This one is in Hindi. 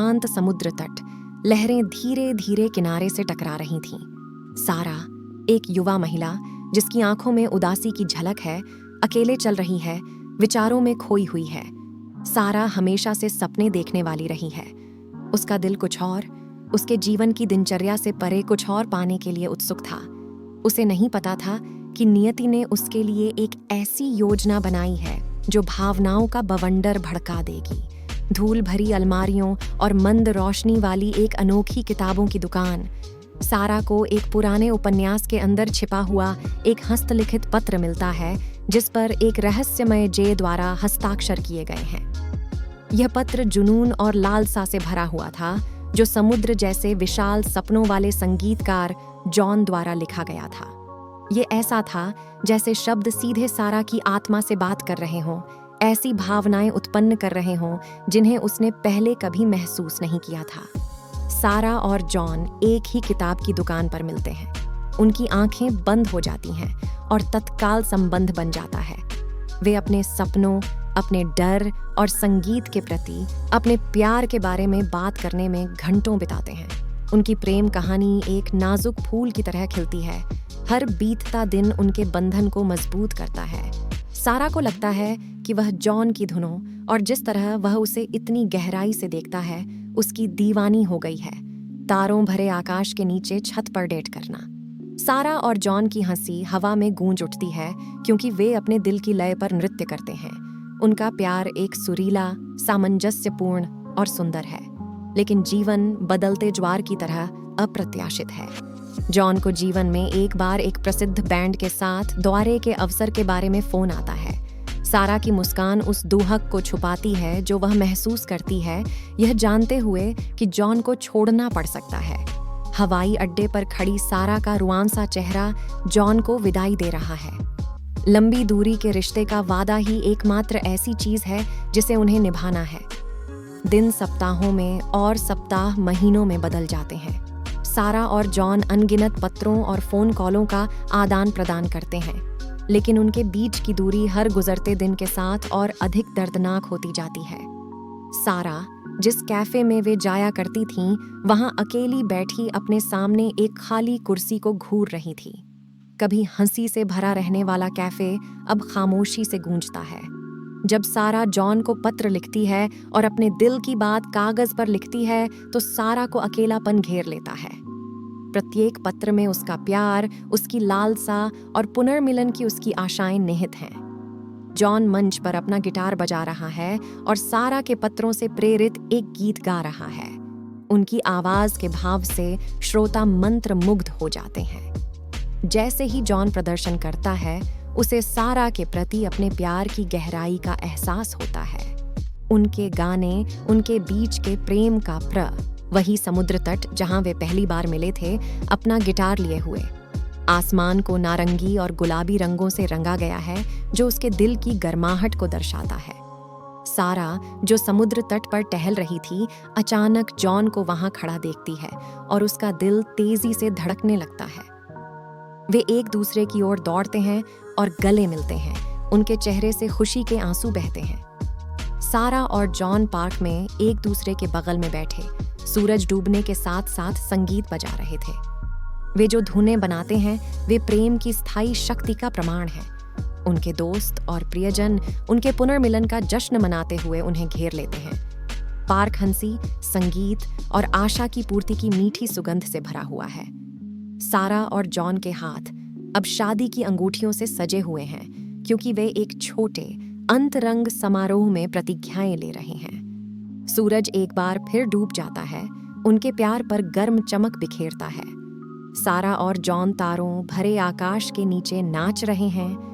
शांत समुद्र तट, लहरें धीरे धीरे किनारे से टकरा रही थीं। सारा, एक युवा महिला जिसकी आंखों में उदासी की झलक है, अकेले चल रही है, विचारों में खोई हुई है। सारा हमेशा से सपने देखने वाली रही है। उसका दिल कुछ और, उसके जीवन की दिनचर्या से परे कुछ और पाने के लिए उत्सुक था। उसे नहीं पता था कि नियति ने उसके लिए एक ऐसी योजना बनाई है जो भावनाओं का बवंडर भड़का देगी। धूल भरी अलमारियों और मंद रोशनी वाली एक अनोखी किताबों की दुकान। सारा को एक पुराने उपन्यास के अंदर छिपा हुआ एक हस्तलिखित पत्र मिलता है जिस पर एक रहस्यमय जे द्वारा हस्ताक्षर किए गए हैं। यह पत्र जुनून और लालसा से भरा हुआ था, जो समुद्र जैसे विशाल सपनों वाले संगीतकार जॉन द्वारा लिखा गया था। ये ऐसा था जैसे शब्द सीधे सारा की आत्मा से बात कर रहे हों, ऐसी भावनाएं उत्पन्न कर रहे हों जिन्हें उसने पहले कभी महसूस नहीं किया था। सारा और जॉन एक ही किताब की दुकान पर मिलते हैं। उनकी आंखें बंद हो जाती हैं और तत्काल संबंध बन जाता है। वे अपने सपनों, अपने डर और संगीत के प्रति, अपने प्यार के बारे में बात करने में घंटों बिताते हैं। उनकी प्रेम कहानी एक नाजुक फूल की तरह खिलती है। हर बीतता दिन उनके बंधन को मजबूत करता है। सारा को लगता है कि वह जॉन की धुनों और जिस तरह वह उसे इतनी गहराई से देखता है, उसकी दीवानी हो गई है। तारों भरे आकाश के नीचे छत पर डेट करना। सारा और जॉन की हंसी हवा में गूंज उठती है क्योंकि वे अपने दिल की लय पर नृत्य करते हैं। उनका प्यार एक सुरीला, सामंजस्यपूर्ण और सुंदर है, लेकिन जीवन बदलते ज्वार की तरह अप्रत्याशित है। जॉन को जीवन में एक बार एक प्रसिद्ध बैंड के साथ दौरे के अवसर के बारे में फोन आता है। सारा की मुस्कान उस दुहक को छुपाती है जो वह महसूस करती है, यह जानते हुए कि जॉन को छोड़ना पड़ सकता है। हवाई अड्डे पर खड़ी सारा का रुआंसा चेहरा जॉन को विदाई दे रहा है। लंबी दूरी के रिश्ते का वादा ही एकमात्र ऐसी चीज है जिसे उन्हें निभाना है। दिन सप्ताहों में और सप्ताह महीनों में बदल जाते हैं। सारा और जॉन अनगिनत पत्रों और फोन कॉलों का आदान प्रदान करते हैं, लेकिन उनके बीच की दूरी हर गुजरते दिन के साथ और अधिक दर्दनाक होती जाती है। सारा, जिस कैफे में वे जाया करती थीं, वहां अकेली बैठी अपने सामने एक खाली कुर्सी को घूर रही थी। कभी हंसी से भरा रहने वाला कैफे अब खामोशी से गूंजता है। जब सारा जॉन को पत्र लिखती है और अपने दिल की बात कागज पर लिखती है, तो सारा को अकेलापन घेर लेता है। प्रत्येक पत्र में उसका प्यार, उसकी लालसा और पुनर्मिलन की उसकी आशाएं निहित हैं। जॉन मंच पर अपना गिटार बजा रहा है और सारा के पत्रों से प्रेरित एक गीत गा रहा है। उनकी आवाज के भाव से श्रोता मंत्र मुग्ध हो जाते हैं। जैसे ही जॉन प्रदर्शन करता है, उसे सारा के प्रति अपने प्यार की गहराई का एहसास होता है। उनके गाने, उनके बीच के प्रेम का वही समुद्र तट जहां वे पहली बार मिले थे, अपना गिटार लिए हुए। आसमान को नारंगी और गुलाबी रंगों से रंगा गया है जो उसके दिल की गर्माहट को दर्शाता है। सारा, जो समुद्र तट पर टहल रही थी, अचानक जॉन को वहां खड़ा देखती है और उसका दिल तेजी से धड़कने लगता है। वे एक दूसरे की ओर दौड़ते हैं और गले मिलते हैं। उनके चेहरे से खुशी के आंसू बहते हैं। सारा और जॉन पार्क में एक दूसरे के बगल में बैठे, सूरज डूबने के साथ साथ संगीत बजा रहे थे। वे जो धुनें बनाते हैं, वे प्रेम की स्थायी शक्ति का प्रमाण हैं। उनके दोस्त और प्रियजन उनके पुनर्मिलन का जश्न मनाते हुए उन्हें घेर लेते हैं। पार्क हंसी, संगीत और आशा की पूर्ति की मीठी सुगंध से भरा हुआ है। सारा और जॉन के हाथ अब शादी की अंगूठियों से सजे हुए हैं, क्योंकि वे एक छोटे अंतरंग समारोह में प्रतिज्ञाएं ले रहे हैं। सूरज एक बार फिर डूब जाता है, उनके प्यार पर गर्म चमक बिखेरता है। सारा और जॉन तारों भरे आकाश के नीचे नाच रहे हैं,